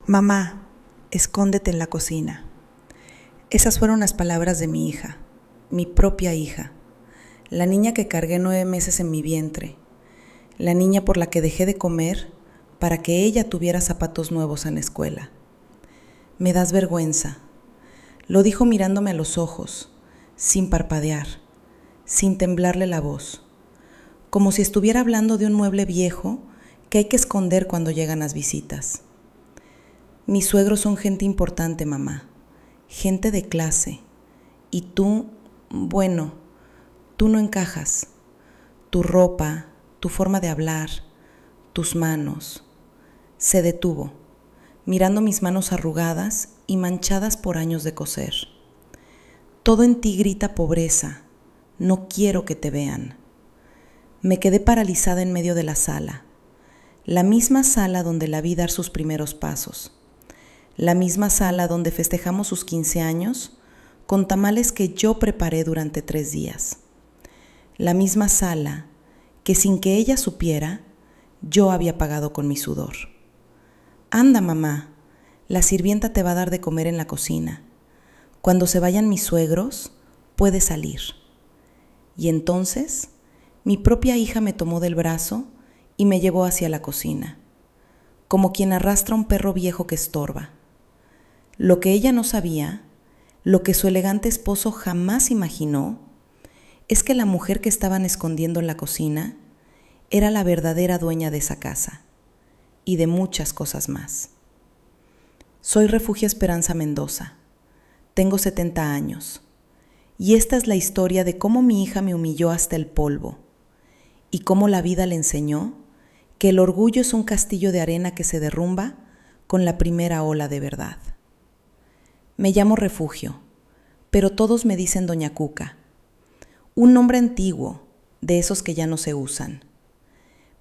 Mamá, escóndete en la cocina. Esas fueron las palabras de mi hija, mi propia hija, la niña que cargué 9 meses en mi vientre, la niña por la que dejé de comer para que ella tuviera zapatos nuevos en la escuela. Me das vergüenza, lo dijo mirándome a los ojos, sin parpadear, sin temblarle la voz, como si estuviera hablando de un mueble viejo que hay que esconder cuando llegan las visitas. Mis suegros son gente importante, mamá, gente de clase, y tú, bueno, tú no encajas. Tu ropa, tu forma de hablar, tus manos. Se detuvo, mirando mis manos arrugadas y manchadas por años de coser. Todo en ti grita pobreza, no quiero que te vean. Me quedé paralizada en medio de la sala, la misma sala donde la vi dar sus primeros pasos, la misma sala donde festejamos sus 15 años con tamales que yo preparé durante 3 días, la misma sala que sin que ella supiera, yo había pagado con mi sudor. Anda, mamá, la sirvienta te va a dar de comer en la cocina. Cuando se vayan mis suegros, puedes salir. Y entonces, mi propia hija me tomó del brazo y me llevó hacia la cocina, como quien arrastra a un perro viejo que estorba. Lo que ella no sabía, lo que su elegante esposo jamás imaginó, es que la mujer que estaban escondiendo en la cocina era la verdadera dueña de esa casa y de muchas cosas más. Soy Refugio Esperanza Mendoza. Tengo 70 años. Y esta es la historia de cómo mi hija me humilló hasta el polvo y cómo la vida le enseñó que el orgullo es un castillo de arena que se derrumba con la primera ola de verdad. Me llamo Refugio, pero todos me dicen Doña Cuca, un nombre antiguo, de esos que ya no se usan.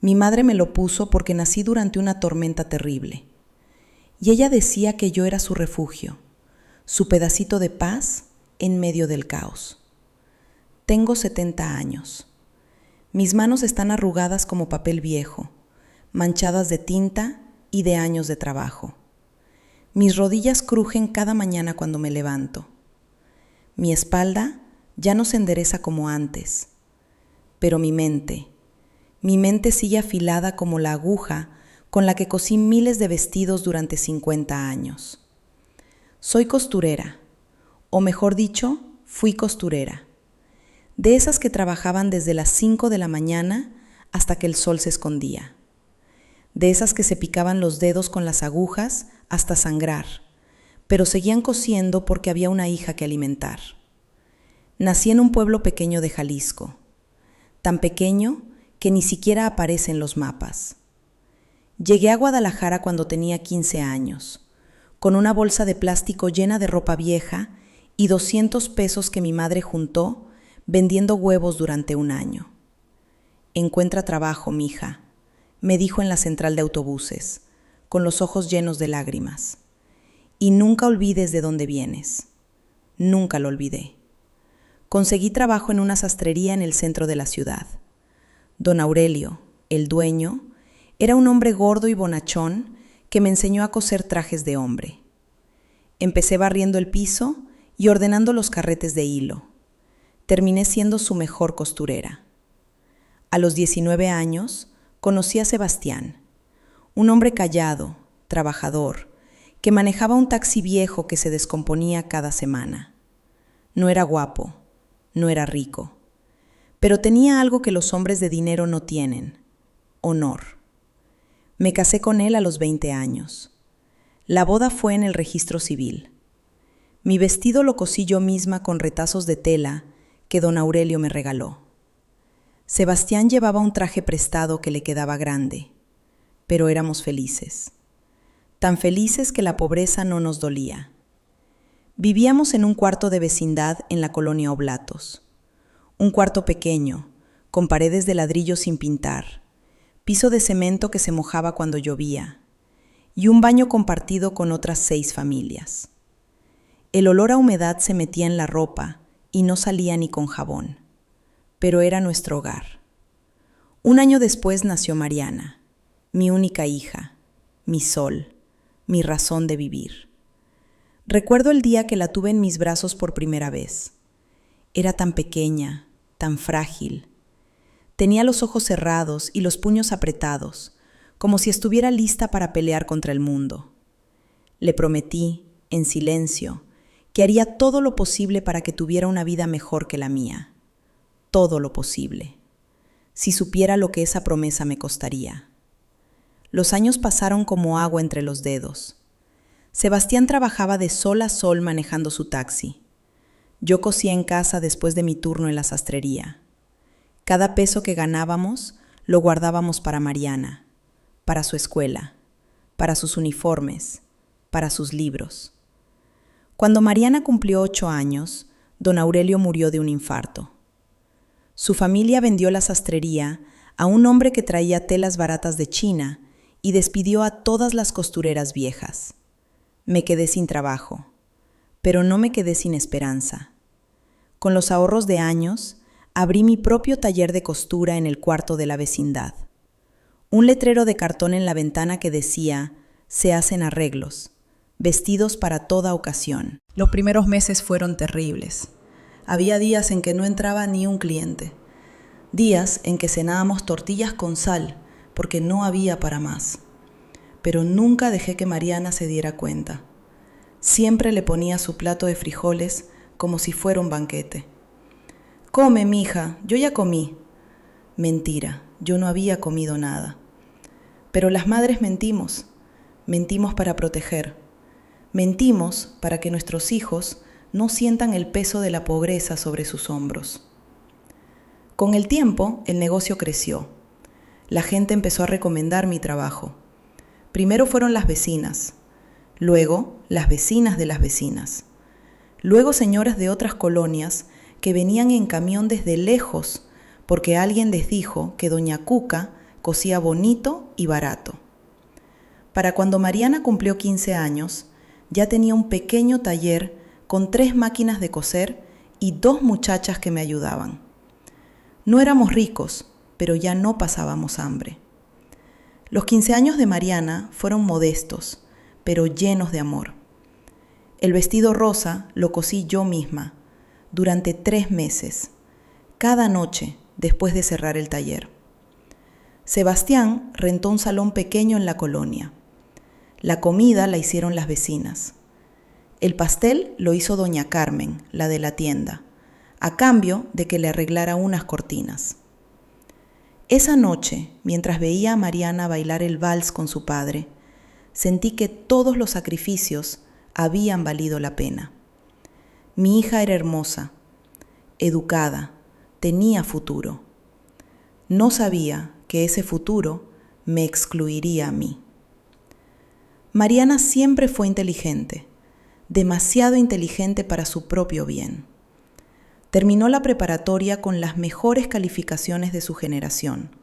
Mi madre me lo puso porque nací durante una tormenta terrible, y ella decía que yo era su refugio, su pedacito de paz en medio del caos. Tengo 70 años. Mis manos están arrugadas como papel viejo, manchadas de tinta y de años de trabajo. Mis rodillas crujen cada mañana cuando me levanto. Mi espalda ya no se endereza como antes, pero mi mente sigue afilada como la aguja con la que cosí miles de vestidos durante 50 años. Soy costurera, o mejor dicho, fui costurera, de esas que trabajaban desde las 5 de la mañana hasta que el sol se escondía, de esas que se picaban los dedos con las agujas hasta sangrar, pero seguían cosiendo porque había una hija que alimentar. Nací en un pueblo pequeño de Jalisco, tan pequeño que ni siquiera aparece en los mapas. Llegué a Guadalajara cuando tenía 15 años, con una bolsa de plástico llena de ropa vieja y 200 pesos que mi madre juntó vendiendo huevos durante un año. Encuentra trabajo, mija, me dijo en la central de autobuses, con los ojos llenos de lágrimas. Y nunca olvides de dónde vienes. Nunca lo olvidé. Conseguí trabajo en una sastrería en el centro de la ciudad. Don Aurelio, el dueño, era un hombre gordo y bonachón que me enseñó a coser trajes de hombre. Empecé barriendo el piso y ordenando los carretes de hilo. Terminé siendo su mejor costurera. A los 19 años, conocí a Sebastián, un hombre callado, trabajador, que manejaba un taxi viejo que se descomponía cada semana. No era guapo, no era rico, pero tenía algo que los hombres de dinero no tienen: honor. Me casé con él a los 20 años. La boda fue en el registro civil. Mi vestido lo cosí yo misma con retazos de tela que don Aurelio me regaló. Sebastián llevaba un traje prestado que le quedaba grande, pero éramos felices. Tan felices que la pobreza no nos dolía. Vivíamos en un cuarto de vecindad en la colonia Oblatos. Un cuarto pequeño, con paredes de ladrillo sin pintar, piso de cemento que se mojaba cuando llovía, y un baño compartido con otras 6 familias. El olor a humedad se metía en la ropa y no salía ni con jabón, pero era nuestro hogar. Un año después nació Mariana, mi única hija, mi sol, mi razón de vivir. Recuerdo el día que la tuve en mis brazos por primera vez. Era tan pequeña, tan frágil. Tenía los ojos cerrados y los puños apretados, como si estuviera lista para pelear contra el mundo. Le prometí, en silencio, que haría todo lo posible para que tuviera una vida mejor que la mía. Todo lo posible. Si supiera lo que esa promesa me costaría. Los años pasaron como agua entre los dedos. Sebastián trabajaba de sol a sol manejando su taxi. Yo cosía en casa después de mi turno en la sastrería. Cada peso que ganábamos lo guardábamos para Mariana, para su escuela, para sus uniformes, para sus libros. Cuando Mariana cumplió 8 años, don Aurelio murió de un infarto. Su familia vendió la sastrería a un hombre que traía telas baratas de China y despidió a todas las costureras viejas. Me quedé sin trabajo, pero no me quedé sin esperanza. Con los ahorros de años, abrí mi propio taller de costura en el cuarto de la vecindad. Un letrero de cartón en la ventana que decía: se hacen arreglos, vestidos para toda ocasión. Los primeros meses fueron terribles. Había días en que no entraba ni un cliente. Días en que cenábamos tortillas con sal, porque no había para más. Pero nunca dejé que Mariana se diera cuenta. Siempre le ponía su plato de frijoles como si fuera un banquete. «Come, mija, yo ya comí». Mentira, yo no había comido nada. Pero las madres mentimos para proteger. Mentimos para que nuestros hijos no sientan el peso de la pobreza sobre sus hombros. Con el tiempo, el negocio creció. La gente empezó a recomendar mi trabajo. Primero fueron las vecinas, luego las vecinas de las vecinas, luego señoras de otras colonias que venían en camión desde lejos porque alguien les dijo que doña Cuca cosía bonito y barato. Para cuando Mariana cumplió 15 años, ya tenía un pequeño taller con 3 máquinas de coser y 2 muchachas que me ayudaban. No éramos ricos, pero ya no pasábamos hambre. Los 15 años de Mariana fueron modestos, pero llenos de amor. El vestido rosa lo cosí yo misma, durante 3 meses, cada noche después de cerrar el taller. Sebastián rentó un salón pequeño en la colonia. La comida la hicieron las vecinas. El pastel lo hizo doña Carmen, la de la tienda, a cambio de que le arreglara unas cortinas. Esa noche, mientras veía a Mariana bailar el vals con su padre, sentí que todos los sacrificios habían valido la pena. Mi hija era hermosa, educada, tenía futuro. No sabía que ese futuro me excluiría a mí. Mariana siempre fue inteligente, demasiado inteligente para su propio bien. Terminó la preparatoria con las mejores calificaciones de su generación.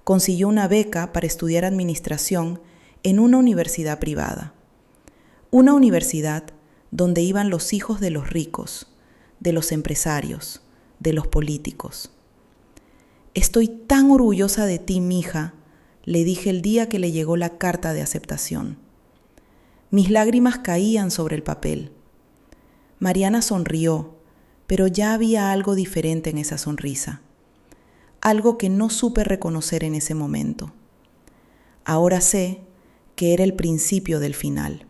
Consiguió una beca para estudiar administración en una universidad privada. Una universidad donde iban los hijos de los ricos, de los empresarios, de los políticos. «Estoy tan orgullosa de ti, mija», le dije el día que le llegó la carta de aceptación. Mis lágrimas caían sobre el papel. Mariana sonrió, pero ya había algo diferente en esa sonrisa, algo que no supe reconocer en ese momento. Ahora sé que era el principio del final,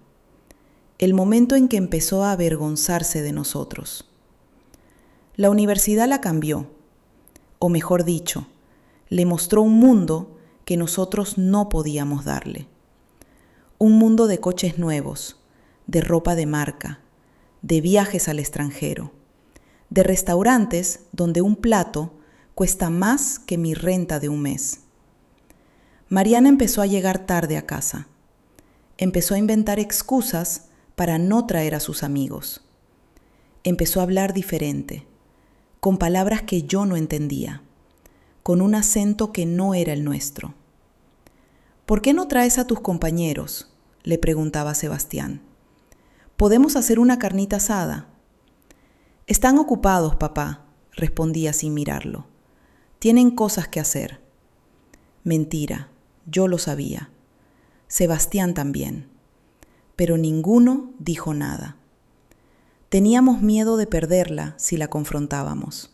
el momento en que empezó a avergonzarse de nosotros. La universidad la cambió, o mejor dicho, le mostró un mundo que nosotros no podíamos darle. Un mundo de coches nuevos, de ropa de marca, de viajes al extranjero, de restaurantes donde un plato cuesta más que mi renta de un mes. Mariana empezó a llegar tarde a casa. Empezó a inventar excusas para no traer a sus amigos. Empezó a hablar diferente, con palabras que yo no entendía, con un acento que no era el nuestro. «¿Por qué no traes a tus compañeros?», le preguntaba Sebastián. «Podemos hacer una carnita asada». «Están ocupados, papá», respondía sin mirarlo. «Tienen cosas que hacer». Mentira, yo lo sabía. Sebastián también. pero ninguno dijo nada. Teníamos miedo de perderla si la confrontábamos.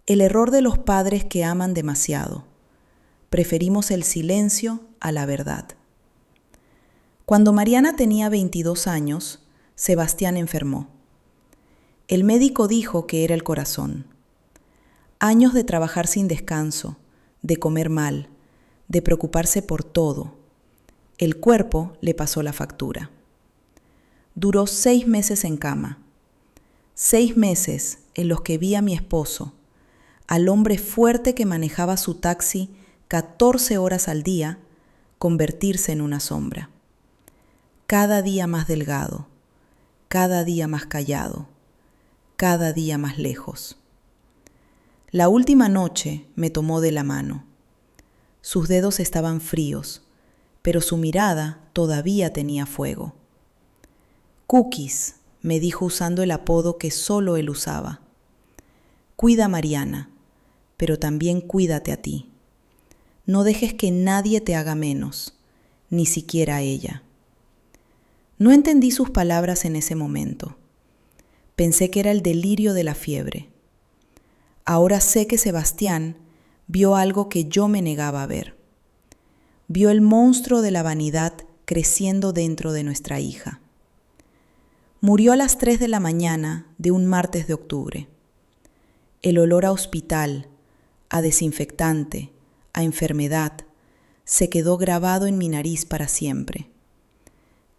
El error de los padres que aman demasiado. Preferimos el silencio a la verdad. Cuando Mariana tenía 22 años, Sebastián enfermó. El médico dijo que era el corazón. Años de trabajar sin descanso, de comer mal, de preocuparse por todo. El cuerpo le pasó la factura. Duró 6 meses en cama. 6 meses en los que vi a mi esposo, al hombre fuerte que manejaba su taxi 14 horas al día, convertirse en una sombra. Cada día más delgado, cada día más callado, cada día más lejos. La última noche me tomó de la mano. Sus dedos estaban fríos, pero su mirada todavía tenía fuego. Cookies, me dijo usando el apodo que solo él usaba. Cuida a Mariana, pero también cuídate a ti. No dejes que nadie te haga menos, ni siquiera ella. No entendí sus palabras en ese momento. Pensé que era el delirio de la fiebre. Ahora sé que Sebastián vio algo que yo me negaba a ver. Vio el monstruo de la vanidad creciendo dentro de nuestra hija. Murió a las 3 de la mañana de un martes de octubre. El olor a hospital, a desinfectante, a enfermedad, se quedó grabado en mi nariz para siempre.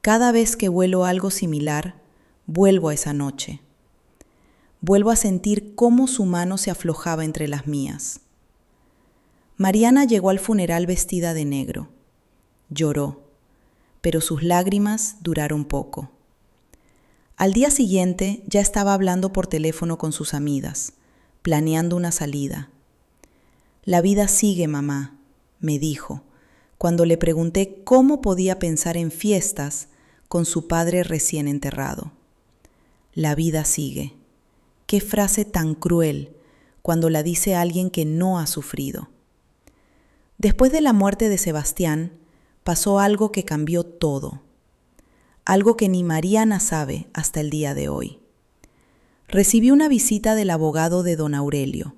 Cada vez que huelo algo similar, vuelvo a esa noche. Vuelvo a sentir cómo su mano se aflojaba entre las mías. Mariana llegó al funeral vestida de negro. Lloró, pero sus lágrimas duraron poco. Al día siguiente ya estaba hablando por teléfono con sus amigas, planeando una salida. La vida sigue, mamá, me dijo, cuando le pregunté cómo podía pensar en fiestas con su padre recién enterrado. La vida sigue. Qué frase tan cruel cuando la dice alguien que no ha sufrido. Después de la muerte de Sebastián, pasó algo que cambió todo. Algo que ni Mariana sabe hasta el día de hoy. Recibí una visita del abogado de don Aurelio,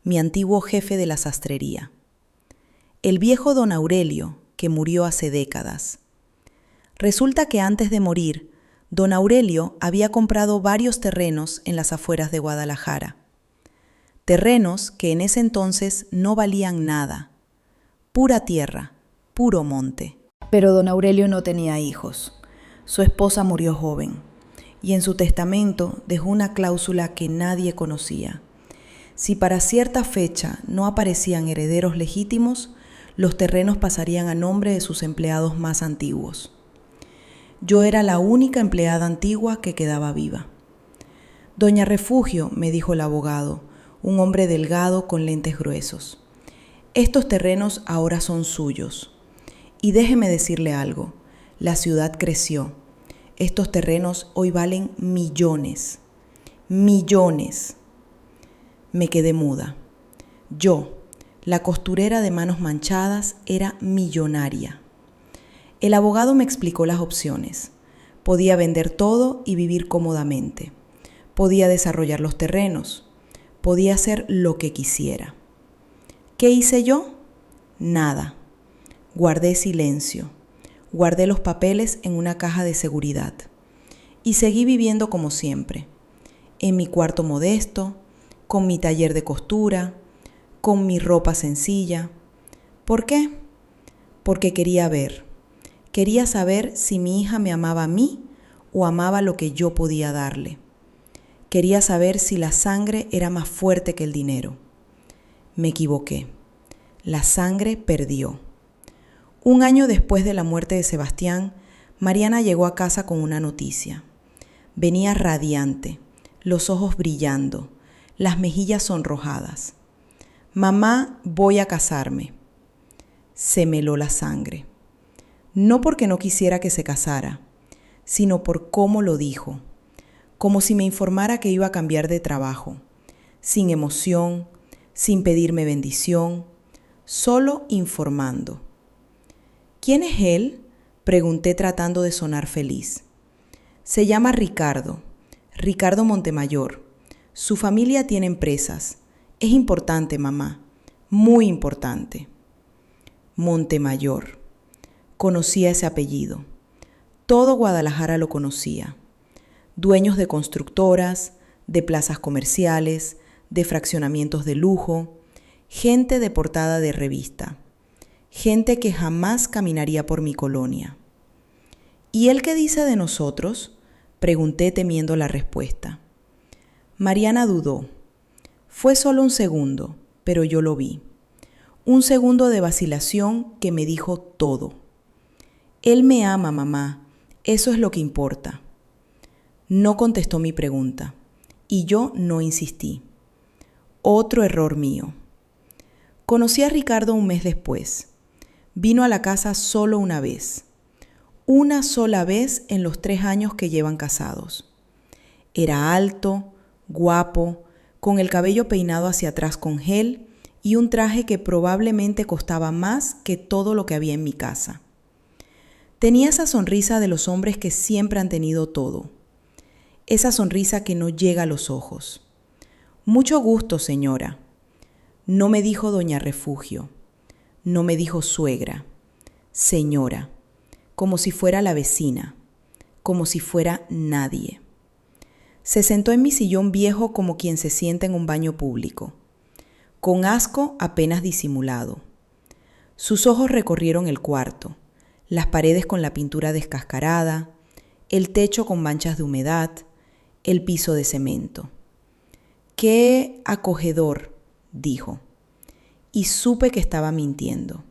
mi antiguo jefe de la sastrería. El viejo don Aurelio, que murió hace décadas. Resulta que antes de morir, don Aurelio había comprado varios terrenos en las afueras de Guadalajara. Terrenos que en ese entonces no valían nada. Pura tierra, puro monte. Pero don Aurelio no tenía hijos. Su esposa murió joven y en su testamento dejó una cláusula que nadie conocía. Si para cierta fecha no aparecían herederos legítimos, los terrenos pasarían a nombre de sus empleados más antiguos. Yo era la única empleada antigua que quedaba viva. Doña Refugio, me dijo el abogado, un hombre delgado con lentes gruesos. Estos terrenos ahora son suyos. Y déjeme decirle algo, la ciudad creció. Estos terrenos hoy valen millones. Millones. Me quedé muda. Yo, la costurera de manos manchadas, era millonaria. El abogado me explicó las opciones. Podía vender todo y vivir cómodamente. Podía desarrollar los terrenos. Podía hacer lo que quisiera. ¿Qué hice yo? Nada. Guardé silencio. Guardé los papeles en una caja de seguridad. Y seguí viviendo como siempre. En mi cuarto modesto, con mi taller de costura, con mi ropa sencilla. ¿Por qué? Porque quería ver. Quería saber si mi hija me amaba a mí o amaba lo que yo podía darle. Quería saber si la sangre era más fuerte que el dinero. Me equivoqué. La sangre perdió. Un año después de la muerte de Sebastián, Mariana llegó a casa con una noticia. Venía radiante, los ojos brillando, las mejillas sonrojadas. Mamá, voy a casarme. Se me heló la sangre. No porque no quisiera que se casara, sino por cómo lo dijo, como si me informara que iba a cambiar de trabajo, sin emoción, sin pedirme bendición, solo informando. ¿Quién es él? Pregunté tratando de sonar feliz. Se llama Ricardo Montemayor. Su familia tiene empresas. Es importante, mamá, muy importante. Montemayor. Conocía ese apellido. Todo Guadalajara lo conocía. Dueños de constructoras, de plazas comerciales, de fraccionamientos de lujo, gente de portada de revista, gente que jamás caminaría por mi colonia. ¿Y él qué dice de nosotros?, pregunté temiendo la respuesta. Mariana dudó. Fue solo un segundo, pero yo lo vi. Un segundo de vacilación que me dijo todo. Él me ama, mamá. Eso es lo que importa. No contestó mi pregunta, y yo no insistí. Otro error mío. Conocí a Ricardo un mes después. Vino a la casa solo una vez. Una sola vez en los 3 años que llevan casados. Era alto, guapo, con el cabello peinado hacia atrás con gel y un traje que probablemente costaba más que todo lo que había en mi casa. Tenía esa sonrisa de los hombres que siempre han tenido todo. Esa sonrisa que no llega a los ojos. Mucho gusto, señora. No me dijo doña Refugio. No me dijo suegra. Señora. Como si fuera la vecina, como si fuera nadie. Se sentó en mi sillón viejo como quien se sienta en un baño público, con asco apenas disimulado. Sus ojos recorrieron el cuarto, las paredes con la pintura descascarada, el techo con manchas de humedad, el piso de cemento. ¡Qué acogedor!, dijo, y supe que estaba mintiendo.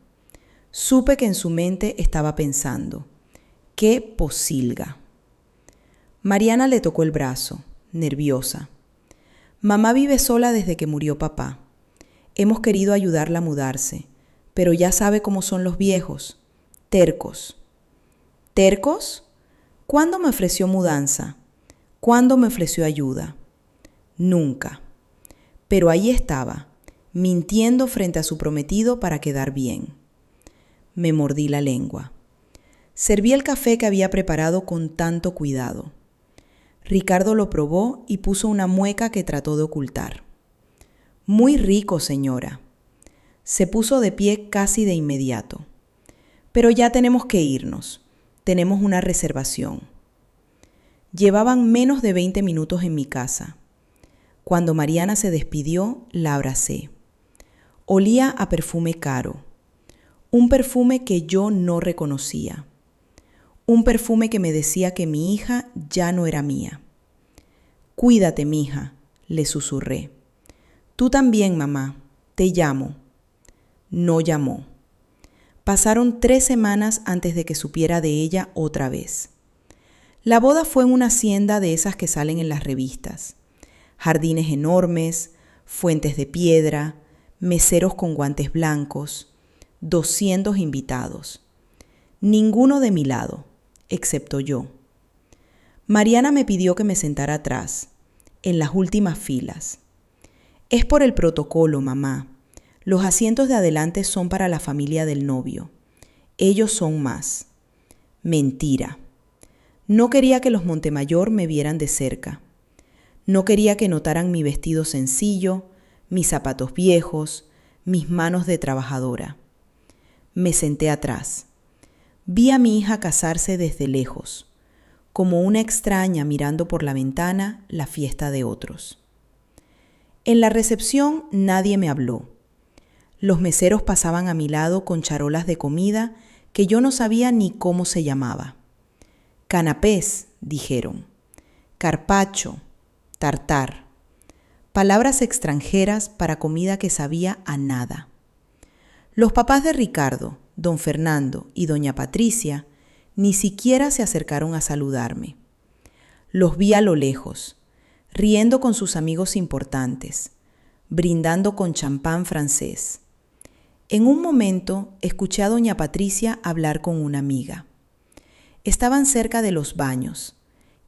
Supe que en su mente estaba pensando, ¡qué posilga! Mariana le tocó el brazo, nerviosa. Mamá vive sola desde que murió papá. Hemos querido ayudarla a mudarse, pero ya sabe cómo son los viejos, tercos. ¿Tercos? ¿Cuándo me ofreció mudanza? ¿Cuándo me ofreció ayuda? Nunca. Pero ahí estaba, mintiendo frente a su prometido para quedar bien. Me mordí la lengua. Serví el café que había preparado con tanto cuidado. Ricardo lo probó y puso una mueca que trató de ocultar. Muy rico, señora. Se puso de pie casi de inmediato. Pero ya tenemos que irnos. Tenemos una reservación. Llevaban menos de 20 minutos en mi casa. Cuando Mariana se despidió, la abracé. Olía a perfume caro. Un perfume que yo no reconocía. Un perfume que me decía que mi hija ya no era mía. Cuídate, mija, le susurré. Tú también, mamá, te llamo. No llamó. Pasaron 3 semanas antes de que supiera de ella otra vez. La boda fue en una hacienda de esas que salen en las revistas. Jardines enormes, fuentes de piedra, meseros con guantes blancos, 200 invitados. Ninguno de mi lado, excepto yo. Mariana me pidió que me sentara atrás, en las últimas filas. Es por el protocolo, mamá. Los asientos de adelante son para la familia del novio. Ellos son más. Mentira. No quería que los Montemayor me vieran de cerca. No quería que notaran mi vestido sencillo, mis zapatos viejos, mis manos de trabajadora. Me senté atrás. Vi a mi hija casarse desde lejos, como una extraña mirando por la ventana la fiesta de otros. En la recepción nadie me habló. Los meseros pasaban a mi lado con charolas de comida que yo no sabía ni cómo se llamaba. Canapés, dijeron. Carpaccio, tartar. Palabras extranjeras para comida que sabía a nada. Los papás de Ricardo, don Fernando y doña Patricia, ni siquiera se acercaron a saludarme. Los vi a lo lejos, riendo con sus amigos importantes, brindando con champán francés. En un momento escuché a doña Patricia hablar con una amiga. Estaban cerca de los baños.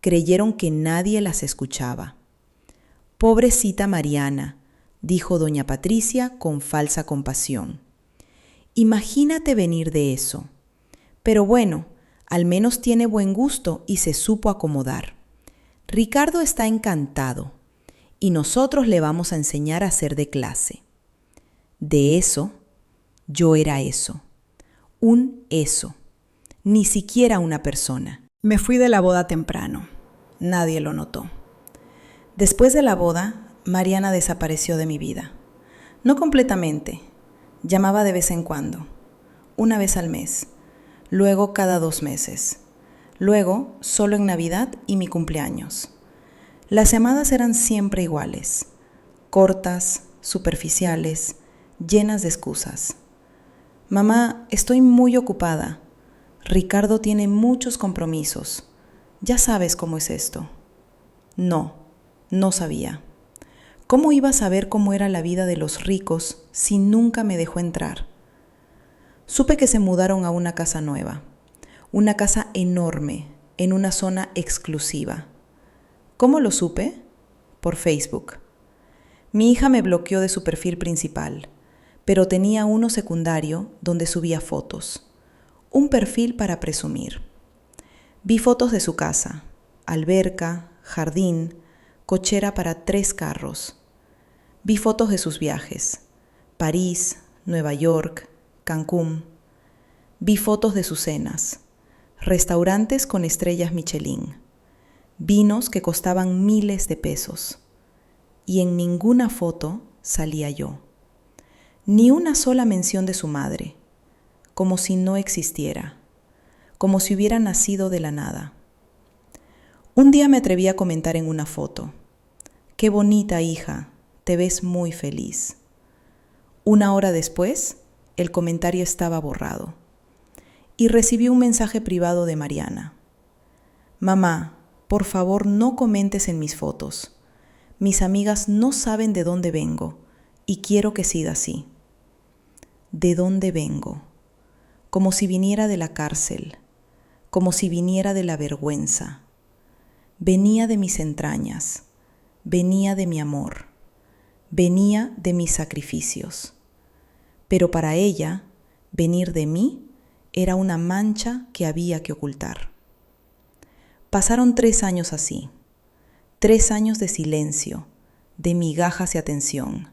Creyeron que nadie las escuchaba. Pobrecita Mariana, dijo doña Patricia con falsa compasión. Imagínate venir de eso. Pero bueno, Al menos tiene buen gusto y se supo acomodar. Ricardo está encantado y nosotros le vamos a enseñar a hacer de clase. De eso, yo era eso. Un eso. Ni siquiera una persona. Me fui de la boda temprano. Nadie lo notó. Después de la boda, Mariana desapareció de mi vida. No completamente. Llamaba de vez en cuando. Una vez al mes. Luego cada 2 meses. Luego solo en Navidad y mi cumpleaños. Las llamadas eran siempre iguales. Cortas, superficiales, llenas de excusas. Mamá, estoy muy ocupada. Ricardo tiene muchos compromisos. Ya sabes cómo es esto. No sabía. ¿Cómo iba a saber cómo era la vida de los ricos si nunca me dejó entrar? Supe que se mudaron a una casa nueva, una casa enorme, en una zona exclusiva. ¿Cómo lo supe? Por Facebook. Mi hija me bloqueó de su perfil principal, pero tenía uno secundario donde subía fotos. Un perfil para presumir. Vi fotos de su casa, alberca, jardín, cochera para 3 carros. Vi fotos de sus viajes, París, Nueva York, Cancún. Vi fotos de sus cenas, restaurantes con estrellas Michelin, vinos que costaban miles de pesos. Y en ninguna foto salía yo. Ni una sola mención de su madre, como si no existiera, como si hubiera nacido de la nada. Un día me atreví a comentar en una foto: «Qué bonita hija, te ves muy feliz». 1 hora después, el comentario estaba borrado. Y recibí un mensaje privado de Mariana. «Mamá, por favor no comentes en mis fotos. Mis amigas no saben de dónde vengo y quiero que siga así». ¿De dónde vengo? Como si viniera de la cárcel, como si viniera de la vergüenza. Venía de mis entrañas, venía de mi amor, venía de mis sacrificios. Pero para ella, venir de mí era una mancha que había que ocultar. Pasaron 3 años así, 3 años de silencio, de migajas de atención,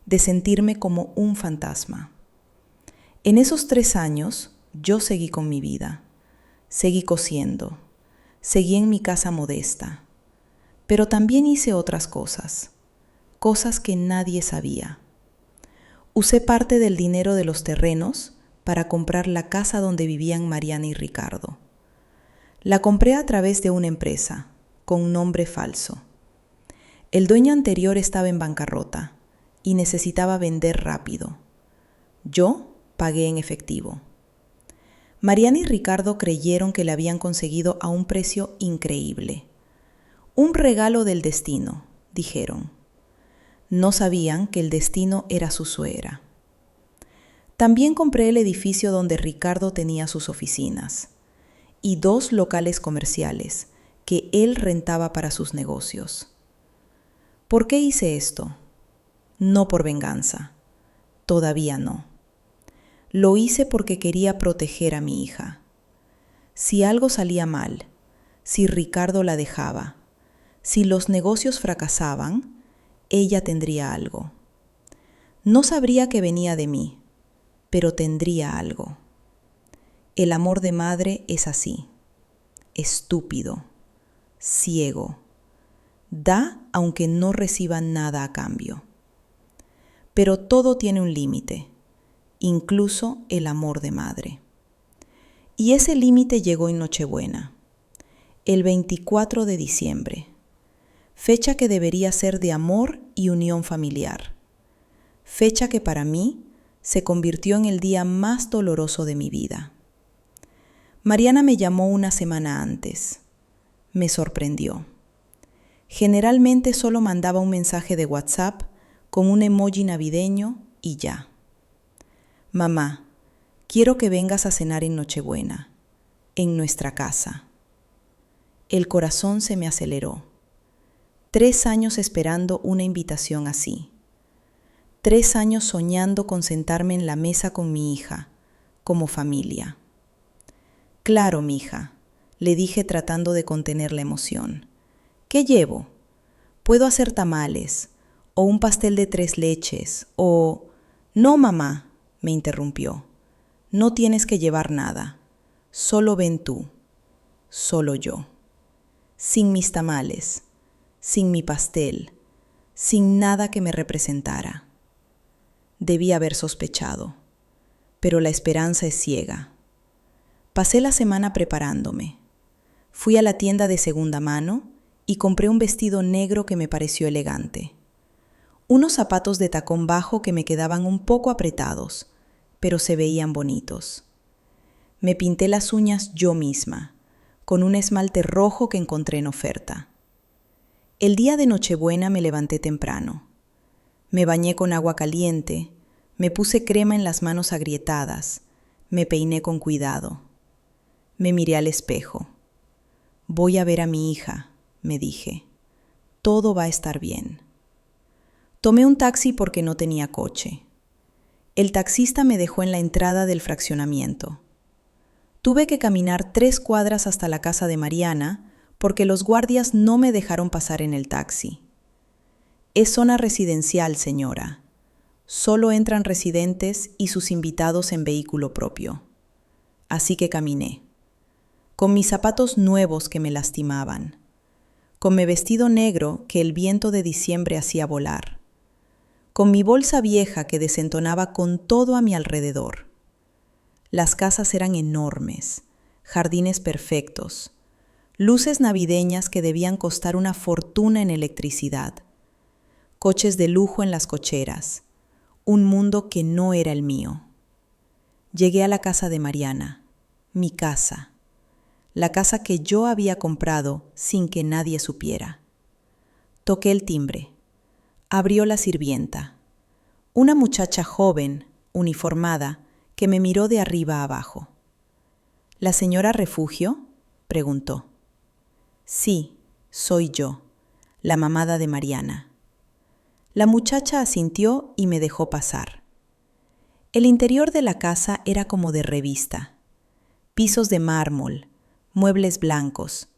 de sentirme como un fantasma. En esos 3 años, yo seguí con mi vida, seguí cosiendo, seguí en mi casa modesta, pero también hice otras cosas, cosas que nadie sabía. Usé parte del dinero de los terrenos para comprar la casa donde vivían Mariana y Ricardo. La compré a través de una empresa, con nombre falso. El dueño anterior estaba en bancarrota y necesitaba vender rápido. Yo pagué en efectivo. Mariana y Ricardo creyeron que la habían conseguido a un precio increíble. Un regalo del destino, dijeron. No sabían que el destino era su suegra. También compré el edificio donde Ricardo tenía sus oficinas y 2 locales comerciales que él rentaba para sus negocios. ¿Por qué hice esto? No por venganza. Todavía no. Lo hice porque quería proteger a mi hija. Si algo salía mal, si Ricardo la dejaba, si los negocios fracasaban, ella tendría algo. No sabría que venía de mí, pero tendría algo. El amor de madre es así, estúpido, ciego. Da aunque no reciba nada a cambio. Pero todo tiene un límite, incluso el amor de madre. Y ese límite llegó en Nochebuena, el 24 de diciembre, fecha que debería ser de amor y unión familiar, fecha que para mí se convirtió en el día más doloroso de mi vida. Mariana me llamó una semana antes. Me sorprendió. Generalmente solo mandaba un mensaje de WhatsApp con un emoji navideño y ya. Mamá, quiero que vengas a cenar en Nochebuena, en nuestra casa. El corazón se me aceleró. 3 años esperando una invitación así. 3 años soñando con sentarme en la mesa con mi hija, como familia. Claro, mija, le dije tratando de contener la emoción. ¿Qué llevo? Puedo hacer tamales, o un pastel de 3 leches, o... No, mamá, me interrumpió. No tienes que llevar nada. Solo ven tú. Solo yo. Sin mis tamales, sin mi pastel, sin nada que me representara. Debí haber sospechado, pero la esperanza es ciega. Pasé la semana preparándome. Fui a la tienda de segunda mano y compré un vestido negro que me pareció elegante. Unos zapatos de tacón bajo que me quedaban un poco apretados, pero se veían bonitos. Me pinté las uñas yo misma, con un esmalte rojo que encontré en oferta. El día de Nochebuena me levanté temprano. Me bañé con agua caliente, me puse crema en las manos agrietadas, me peiné con cuidado. Me miré al espejo. Voy a ver a mi hija, me dije. Todo va a estar bien. Tomé un taxi porque no tenía coche. El taxista me dejó en la entrada del fraccionamiento. Tuve que caminar 3 cuadras hasta la casa de Mariana porque los guardias no me dejaron pasar en el taxi. Es zona residencial, señora. Solo entran residentes y sus invitados en vehículo propio. Así que caminé. Con mis zapatos nuevos que me lastimaban. Con mi vestido negro que el viento de diciembre hacía volar. Con mi bolsa vieja que desentonaba con todo a mi alrededor. Las casas eran enormes, jardines perfectos, luces navideñas que debían costar una fortuna en electricidad, coches de lujo en las cocheras, un mundo que no era el mío. Llegué a la casa de Mariana, mi casa, la casa que yo había comprado sin que nadie supiera. Toqué el timbre. Abrió la sirvienta, una muchacha joven, uniformada, que me miró de arriba a abajo. ¿La señora Refugio?, preguntó. Sí, soy yo, la mamada de Mariana. La muchacha asintió y me dejó pasar. El interior de la casa era como de revista. Pisos de mármol, muebles blancos,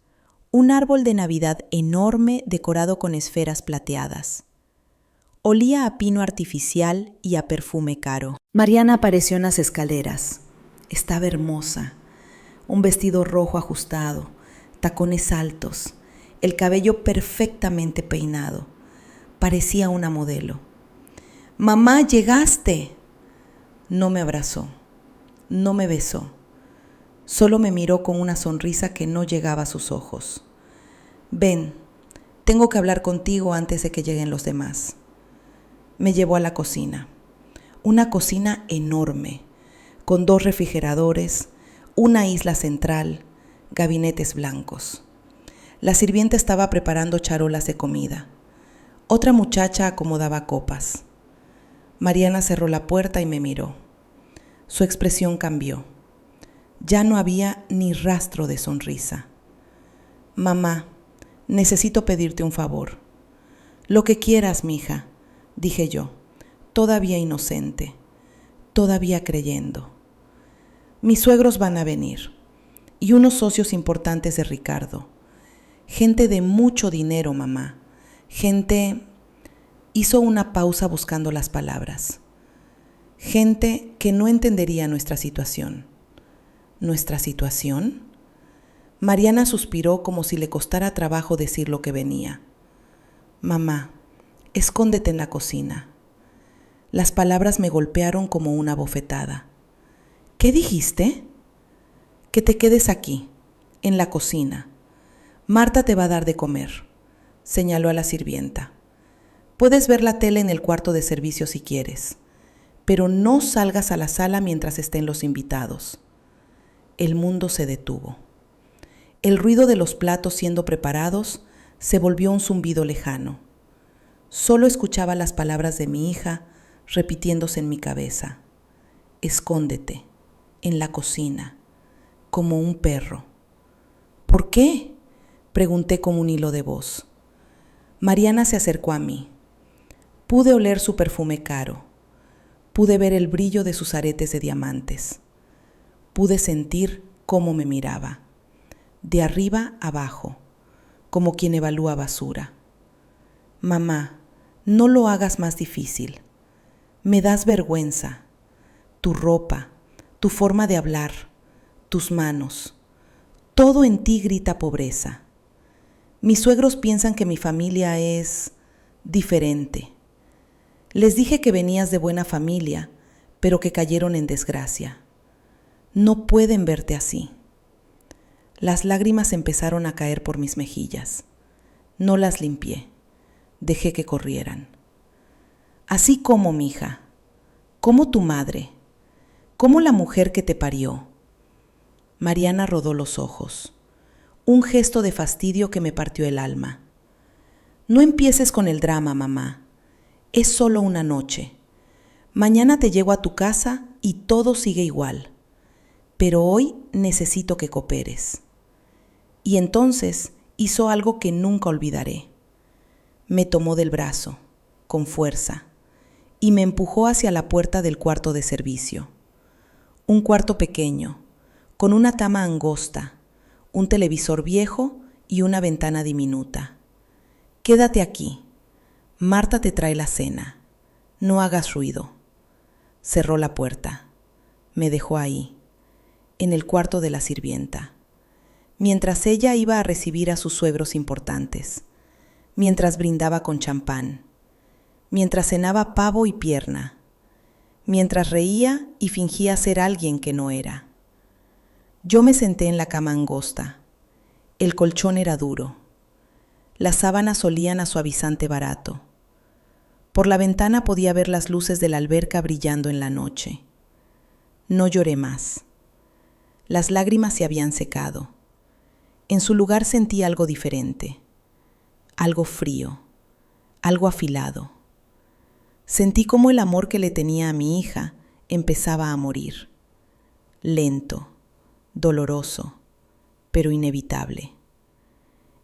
un árbol de Navidad enorme decorado con esferas plateadas. Olía a pino artificial y a perfume caro. Mariana apareció en las escaleras. Estaba hermosa. Un vestido rojo ajustado, tacones altos, el cabello perfectamente peinado. Parecía una modelo. ¡Mamá, llegaste! No me abrazó, no me besó. Solo me miró con una sonrisa que no llegaba a sus ojos. Ven, tengo que hablar contigo antes de que lleguen los demás. Me llevó a la cocina. Una cocina enorme, con 2 refrigeradores, una isla central, gabinetes blancos. La sirvienta estaba preparando charolas de comida. Otra muchacha acomodaba copas. Mariana cerró la puerta y me miró. Su expresión cambió. Ya no había ni rastro de sonrisa. Mamá, necesito pedirte un favor. Lo que quieras, mija, dije yo, todavía inocente, todavía creyendo. Mis suegros van a venir, y unos socios importantes de Ricardo. Gente de mucho dinero, mamá. Gente... Hizo una pausa buscando las palabras. Gente que no entendería nuestra situación. ¿Nuestra situación? Mariana suspiró como si le costara trabajo decir lo que venía. Mamá, escóndete en la cocina. Las palabras me golpearon como una bofetada. ¿Qué dijiste? Que te quedes aquí, en la cocina. Marta te va a dar de comer, señaló a la sirvienta. Puedes ver la tele en el cuarto de servicio si quieres, pero no salgas a la sala mientras estén los invitados. El mundo se detuvo. El ruido de los platos siendo preparados se volvió un zumbido lejano. Solo escuchaba las palabras de mi hija repitiéndose en mi cabeza. Escóndete, en la cocina, como un perro. ¿Por qué?, pregunté con un hilo de voz. Mariana se acercó a mí. Pude oler su perfume caro. Pude ver el brillo de sus aretes de diamantes. Pude sentir cómo me miraba, de arriba abajo, como quien evalúa basura. Mamá, no lo hagas más difícil. Me das vergüenza. Tu ropa, tu forma de hablar, tus manos, todo en ti grita pobreza. Mis suegros piensan que mi familia es diferente. Les dije que venías de buena familia, pero que cayeron en desgracia. No pueden verte así. Las lágrimas empezaron a caer por mis mejillas. No las limpié. Dejé que corrieran. Así como, mija, como tu madre, como la mujer que te parió. Mariana rodó los ojos. Un gesto de fastidio que me partió el alma. No empieces con el drama, mamá. Es solo una noche. Mañana te llego a tu casa y todo sigue igual. Pero hoy necesito que cooperes. Y entonces hizo algo que nunca olvidaré. Me tomó del brazo, con fuerza, y me empujó hacia la puerta del cuarto de servicio. Un cuarto pequeño, con una cama angosta, un televisor viejo y una ventana diminuta. Quédate aquí. Marta te trae la cena. No hagas ruido. Cerró la puerta. Me dejó ahí, en el cuarto de la sirvienta, mientras ella iba a recibir a sus suegros importantes, mientras brindaba con champán, mientras cenaba pavo y pierna, mientras reía y fingía ser alguien que no era. Yo me senté en la cama angosta. El colchón era duro. Las sábanas olían a suavizante barato. Por la ventana podía ver las luces de la alberca brillando en la noche. No lloré más. Las lágrimas se habían secado. En su lugar sentí algo diferente, algo frío, algo afilado. Sentí cómo el amor que le tenía a mi hija empezaba a morir. Lento, doloroso, pero inevitable.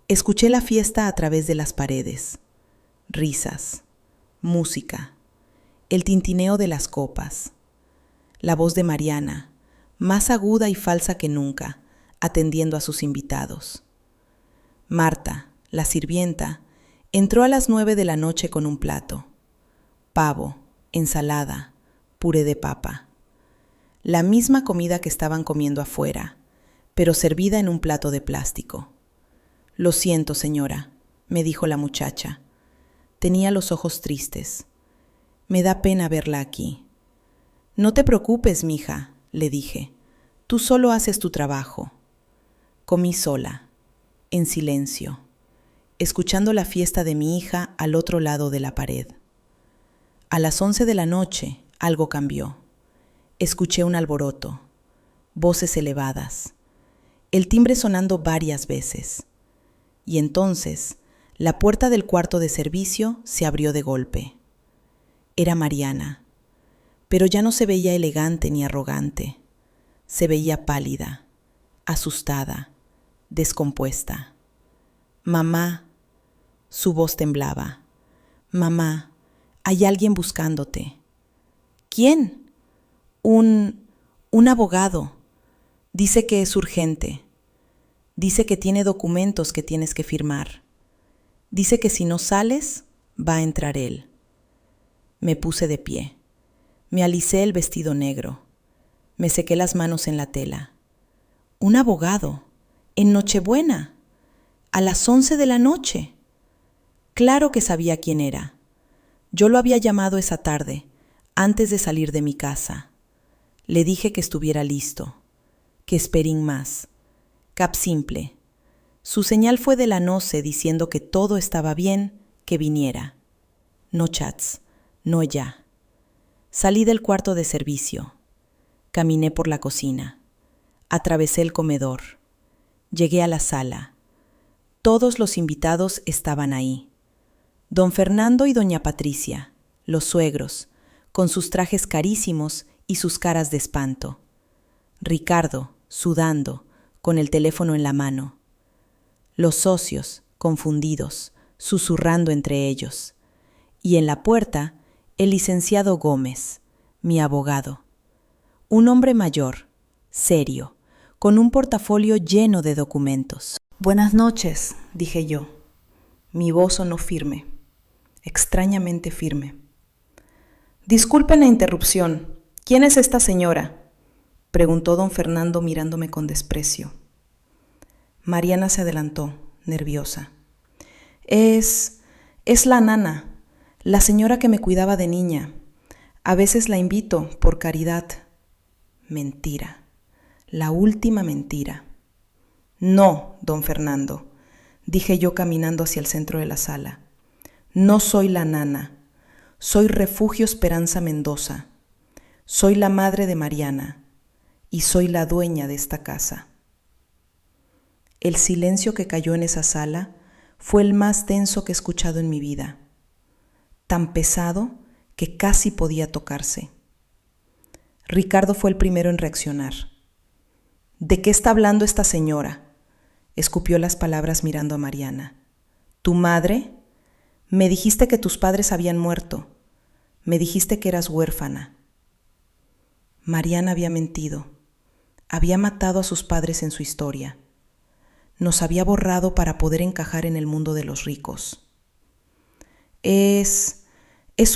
Escuché la fiesta a través de las paredes. Risas, música, el tintineo de las copas. La voz de Mariana, más aguda y falsa que nunca, atendiendo a sus invitados. Marta, la sirvienta, entró a las 9 de la noche con un plato. Pavo, ensalada, puré de papa. La misma comida que estaban comiendo afuera, pero servida en un plato de plástico. Lo siento, señora, me dijo la muchacha. Tenía los ojos tristes. Me da pena verla aquí. No te preocupes, mija, le dije. Tú solo haces tu trabajo. Comí sola, en silencio, escuchando la fiesta de mi hija al otro lado de la pared. A las 11 de la noche algo cambió. Escuché un alboroto, voces elevadas, el timbre sonando varias veces. Y entonces la puerta del cuarto de servicio se abrió de golpe. Era Mariana, pero ya no se veía elegante ni arrogante. Se veía pálida, asustada, descompuesta. Mamá, su voz temblaba. Mamá, hay alguien buscándote. ¿Quién? Un abogado. Dice que es urgente. Dice que tiene documentos que tienes que firmar. Dice que si no sales, va a entrar él. Me puse de pie. Me alicé el vestido negro. Me sequé las manos en la tela. Un abogado, en Nochebuena, a las 11 de la noche. Claro que sabía quién era. Yo lo había llamado esa tarde, antes de salir de mi casa. Le dije que estuviera listo, que esperín más. Cap simple. Su señal fue de la noce diciendo que todo estaba bien, que viniera. No chats, no ya. Salí del cuarto de servicio. Caminé por la cocina. Atravesé el comedor. Llegué a la sala. Todos los invitados estaban ahí. Don Fernando y doña Patricia, los suegros, con sus trajes carísimos y sus caras de espanto. Ricardo, sudando, con el teléfono en la mano. Los socios, confundidos, susurrando entre ellos. Y en la puerta, el licenciado Gómez, mi abogado. Un hombre mayor, serio, con un portafolio lleno de documentos. «Buenas noches», dije yo. Mi voz sonó firme, extrañamente firme. «Disculpen la interrupción. ¿Quién es esta señora?», preguntó don Fernando mirándome con desprecio. Mariana se adelantó, nerviosa. Es la nana, la señora que me cuidaba de niña. A veces la invito, por caridad». Mentira, la última mentira. «No, don Fernando», dije yo caminando hacia el centro de la sala. «No soy la nana, soy Refugio Esperanza Mendoza. Soy la madre de Mariana y soy la dueña de esta casa». El silencio que cayó en esa sala fue el más denso que he escuchado en mi vida, tan pesado que casi podía tocarse. Ricardo fue el primero en reaccionar. «¿De qué está hablando esta señora?», escupió las palabras mirando a Mariana. «¿Tu madre? Me dijiste que tus padres habían muerto. Me dijiste que eras huérfana». Mariana había mentido. Había matado a sus padres en su historia. Nos había borrado para poder encajar en el mundo de los ricos. Es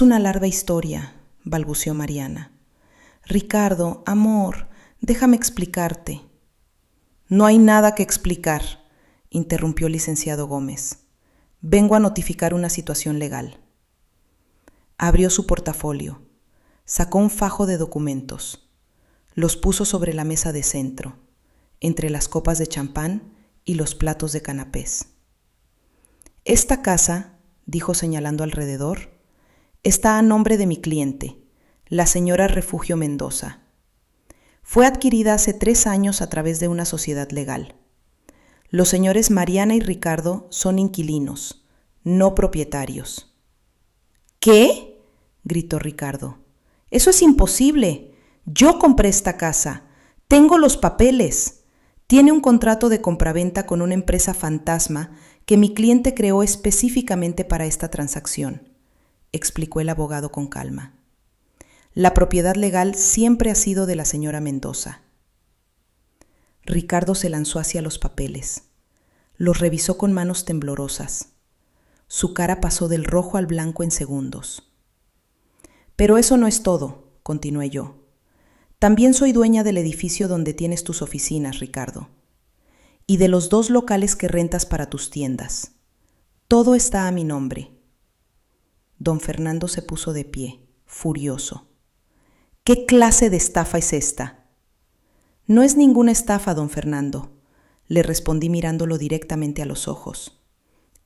una larga historia», balbuceó Mariana. «Ricardo, amor, déjame explicarte». «No hay nada que explicar», interrumpió el licenciado Gómez. «Vengo a notificar una situación legal». Abrió su portafolio, sacó un fajo de documentos, los puso sobre la mesa de centro, entre las copas de champán y los platos de canapés. «Esta casa», dijo señalando alrededor, «está a nombre de mi cliente, la señora Refugio Mendoza. Fue adquirida hace 3 años a través de una sociedad legal. Los señores Mariana y Ricardo son inquilinos, no propietarios». «¿Qué?», gritó Ricardo. «Eso es imposible. Yo compré esta casa. Tengo los papeles. Tiene un contrato de compraventa con una empresa fantasma que mi cliente creó específicamente para esta transacción», explicó el abogado con calma. «La propiedad legal siempre ha sido de la señora Mendoza». Ricardo se lanzó hacia los papeles. Los revisó con manos temblorosas. Su cara pasó del rojo al blanco en segundos. «Pero eso no es todo», continué yo. «También soy dueña del edificio donde tienes tus oficinas, Ricardo, y de los 2 locales que rentas para tus tiendas. Todo está a mi nombre». Don Fernando se puso de pie, furioso. «¿Qué clase de estafa es esta?». «No es ninguna estafa, don Fernando», le respondí mirándolo directamente a los ojos.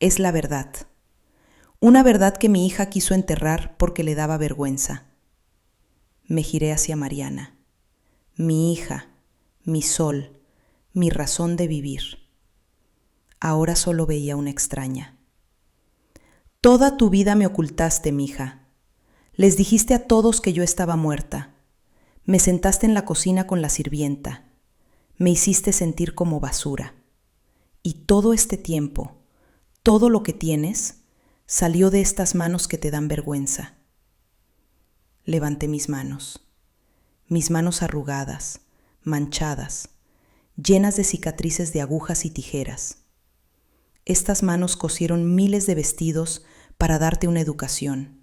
«Es la verdad. Una verdad que mi hija quiso enterrar porque le daba vergüenza». Me giré hacia Mariana. Mi hija, mi sol, mi razón de vivir. Ahora solo veía una extraña. «Toda tu vida me ocultaste, mija. Les dijiste a todos que yo estaba muerta. Me sentaste en la cocina con la sirvienta. Me hiciste sentir como basura. Y todo este tiempo, todo lo que tienes, salió de estas manos que te dan vergüenza». Levanté mis manos arrugadas, manchadas, llenas de cicatrices de agujas y tijeras. Estas manos cosieron miles de vestidos para darte una educación.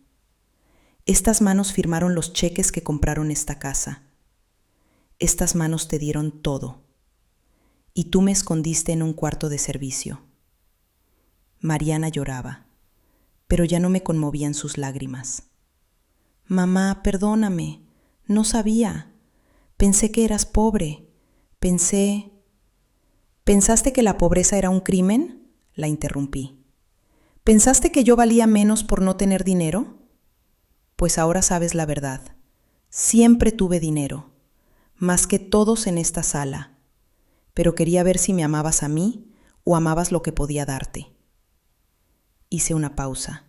Estas manos firmaron los cheques que compraron esta casa. Estas manos te dieron todo. Y tú me escondiste en un cuarto de servicio. Mariana lloraba, pero ya no me conmovían sus lágrimas. «Mamá, perdóname. No sabía. Pensé que eras pobre. ¿Pensaste que la pobreza era un crimen?», la interrumpí. «¿Pensaste que yo valía menos por no tener dinero? Pues ahora sabes la verdad. Siempre tuve dinero, más que todos en esta sala, pero quería ver si me amabas a mí o amabas lo que podía darte». Hice una pausa,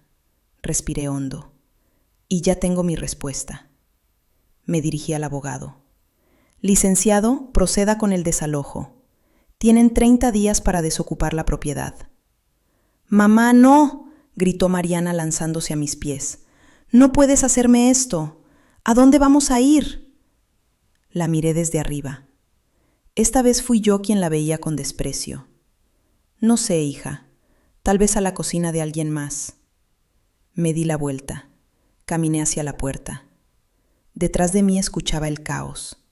respiré hondo, y ya tengo mi respuesta. Me dirigí al abogado. «Licenciado, proceda con el desalojo. Tienen 30 días para desocupar la propiedad». «Mamá, no», gritó Mariana lanzándose a mis pies. «No puedes hacerme esto. ¿A dónde vamos a ir?». La miré desde arriba. Esta vez fui yo quien la veía con desprecio. No sé, hija, tal vez a la cocina de alguien más. Me di la vuelta, caminé hacia la puerta. Detrás de mí escuchaba el caos,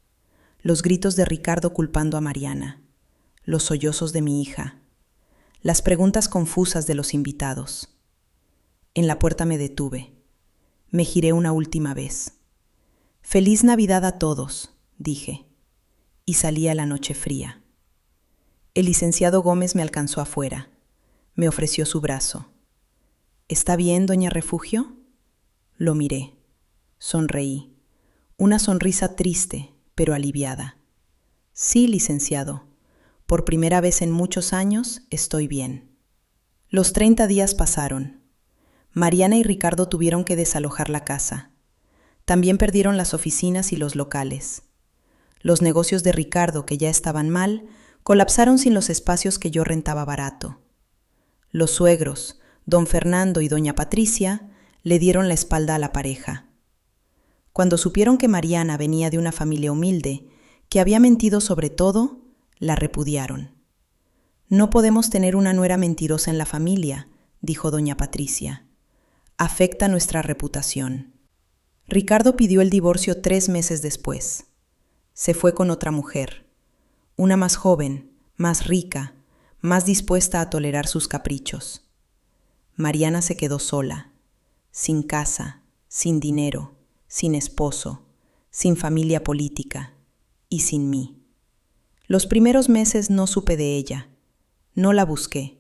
los gritos de Ricardo culpando a Mariana, los sollozos de mi hija, las preguntas confusas de los invitados. En la puerta me detuve. Me giré una última vez. «Feliz Navidad a todos», dije, y salí a la noche fría. El licenciado Gómez me alcanzó afuera. Me ofreció su brazo. «¿Está bien, doña Refugio?» Lo miré. Sonreí. Una sonrisa triste, pero aliviada. «Sí, licenciado. Por primera vez en muchos años estoy bien». Los 30 días pasaron. Mariana y Ricardo tuvieron que desalojar la casa. También perdieron las oficinas y los locales. Los negocios de Ricardo, que ya estaban mal, colapsaron sin los espacios que yo rentaba barato. Los suegros, don Fernando y doña Patricia, le dieron la espalda a la pareja. Cuando supieron que Mariana venía de una familia humilde, que había mentido sobre todo, la repudiaron. «No podemos tener una nuera mentirosa en la familia», dijo doña Patricia. «Afecta nuestra reputación». Ricardo pidió el divorcio 3 meses después. Se fue con otra mujer, una más joven, más rica, más dispuesta a tolerar sus caprichos. Mariana se quedó sola, sin casa, sin dinero, sin esposo, sin familia política y sin mí. Los primeros meses no supe de ella, no la busqué.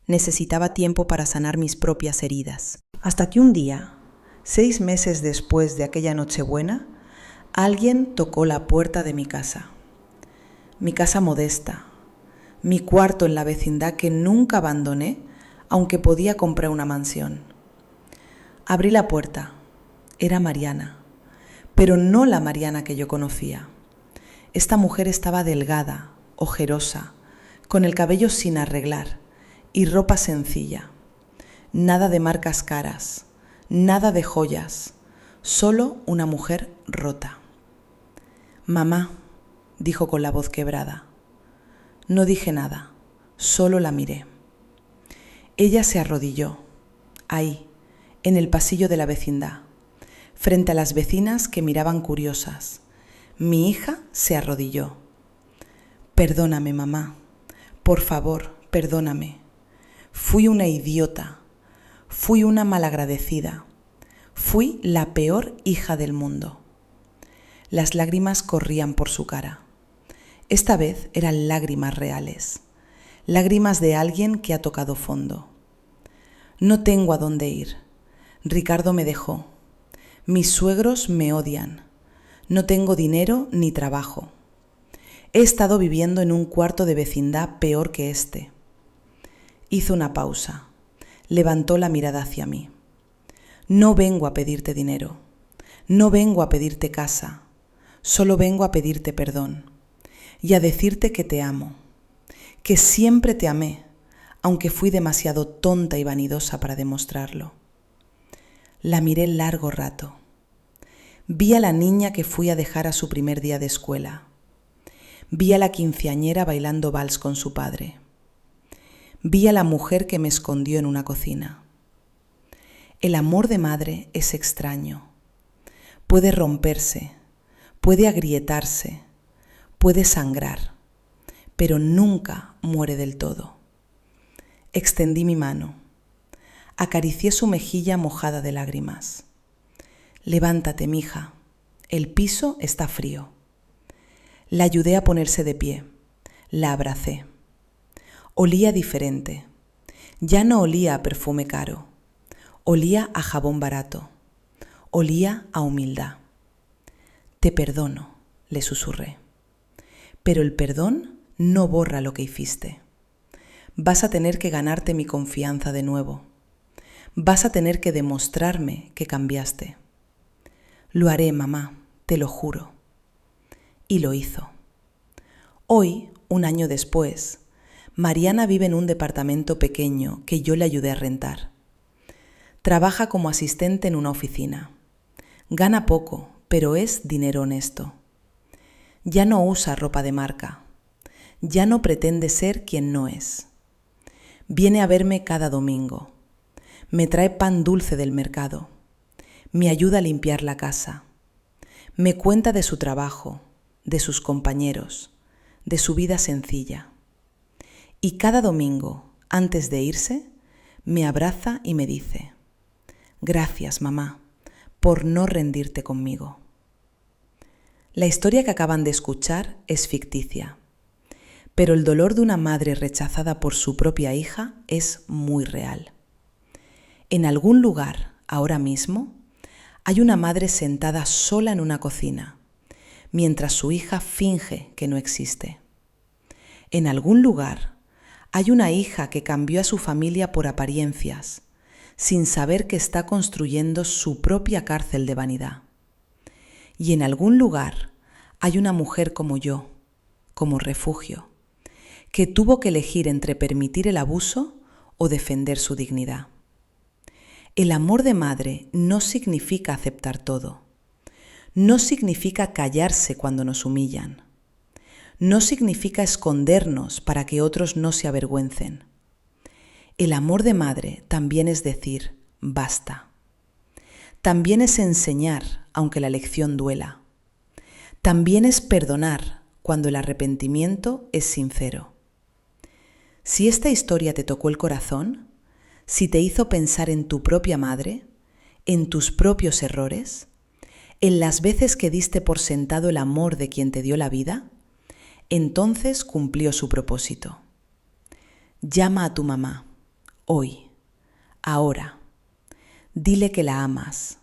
Necesitaba tiempo para sanar mis propias heridas. Hasta que un día, 6 meses después de aquella Nochebuena, alguien tocó la puerta de mi casa. Mi casa modesta, mi cuarto en la vecindad que nunca abandoné, aunque podía comprar una mansión. Abrí la puerta. Era Mariana, pero no la Mariana que yo conocía. Esta mujer estaba delgada, ojerosa, con el cabello sin arreglar y ropa sencilla. Nada de marcas caras, nada de joyas, solo una mujer rota. «Mamá», dijo con la voz quebrada. No dije nada, solo la miré. Ella se arrodilló, ahí, en el pasillo de la vecindad, frente a las vecinas que miraban curiosas. Mi hija se arrodilló. «Perdóname, mamá. Por favor, perdóname. Fui una idiota. Fui una malagradecida. Fui la peor hija del mundo». Las lágrimas corrían por su cara. Esta vez eran lágrimas reales, lágrimas de alguien que ha tocado fondo. No tengo a dónde ir. Ricardo me dejó. Mis suegros me odian. No tengo dinero ni trabajo. He estado viviendo en un cuarto de vecindad peor que este. Hizo una pausa. Levantó la mirada hacia mí. No vengo a pedirte dinero. No vengo a pedirte casa. Solo vengo a pedirte perdón y a decirte que te amo, que siempre te amé, aunque fui demasiado tonta y vanidosa para demostrarlo. La miré largo rato. Vi a la niña que fui a dejar a su primer día de escuela. Vi a la quinceañera bailando vals con su padre. Vi a la mujer que me escondió en una cocina. El amor de madre es extraño. Puede romperse, puede agrietarse, puede sangrar, pero nunca muere del todo. Extendí mi mano. Acaricié su mejilla mojada de lágrimas. «Levántate, mija. El piso está frío». La ayudé a ponerse de pie. La abracé. Olía diferente. Ya no olía a perfume caro. Olía a jabón barato. Olía a humildad. «Te perdono», le susurré. «Pero el perdón no borra lo que hiciste. Vas a tener que ganarte mi confianza de nuevo. Vas a tener que demostrarme que cambiaste». «Lo haré, mamá, te lo juro». Y lo hizo. Hoy, un año después, Mariana vive en un departamento pequeño que yo le ayudé a rentar. Trabaja como asistente en una oficina. Gana poco, pero es dinero honesto. Ya no usa ropa de marca. ya no pretende ser quien no es. Viene a verme cada domingo. Me trae pan dulce del mercado. Me ayuda a limpiar la casa. Me cuenta de su trabajo, de sus compañeros, de su vida sencilla. Y cada domingo, antes de irse, me abraza y me dice: gracias, mamá, por no rendirte conmigo. La historia que acaban de escuchar es ficticia, pero el dolor de una madre rechazada por su propia hija es muy real. En algún lugar, ahora mismo, hay una madre sentada sola en una cocina, mientras su hija finge que no existe. En algún lugar, hay una hija que cambió a su familia por apariencias, sin saber que está construyendo su propia cárcel de vanidad. Y en algún lugar hay una mujer como yo, como refugio, que tuvo que elegir entre permitir el abuso o defender su dignidad. El amor de madre no significa aceptar todo. No significa callarse cuando nos humillan. No significa escondernos para que otros no se avergüencen. El amor de madre también es decir, basta. También es enseñar, aunque la lección duela. También es perdonar cuando el arrepentimiento es sincero. Si esta historia te tocó el corazón, si te hizo pensar en tu propia madre, en tus propios errores, en las veces que diste por sentado el amor de quien te dio la vida, entonces cumplió su propósito. Llama a tu mamá, hoy, ahora. Dile que la amas,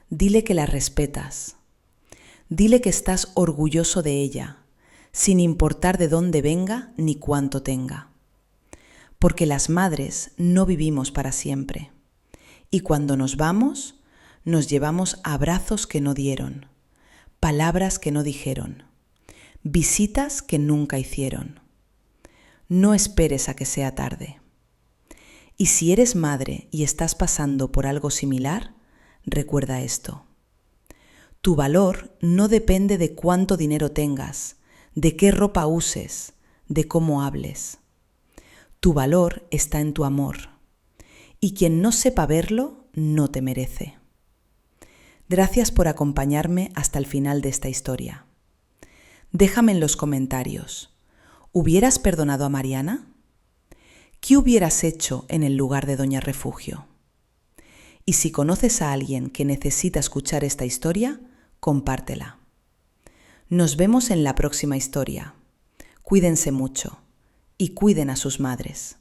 dile que la respetas, dile que estás orgulloso de ella, sin importar de dónde venga ni cuánto tenga. Porque las madres no vivimos para siempre, y cuando nos vamos, nos llevamos abrazos que no dieron, palabras que no dijeron, visitas que nunca hicieron. No esperes a que sea tarde. Y si eres madre y estás pasando por algo similar, recuerda esto. Tu valor no depende de cuánto dinero tengas, de qué ropa uses, de cómo hables. Tu valor está en tu amor, y quien no sepa verlo, no te merece. Gracias por acompañarme hasta el final de esta historia. Déjame en los comentarios, ¿hubieras perdonado a Mariana? ¿Qué hubieras hecho en el lugar de Doña Refugio? Y si conoces a alguien que necesita escuchar esta historia, compártela. Nos vemos en la próxima historia. Cuídense mucho y cuiden a sus madres.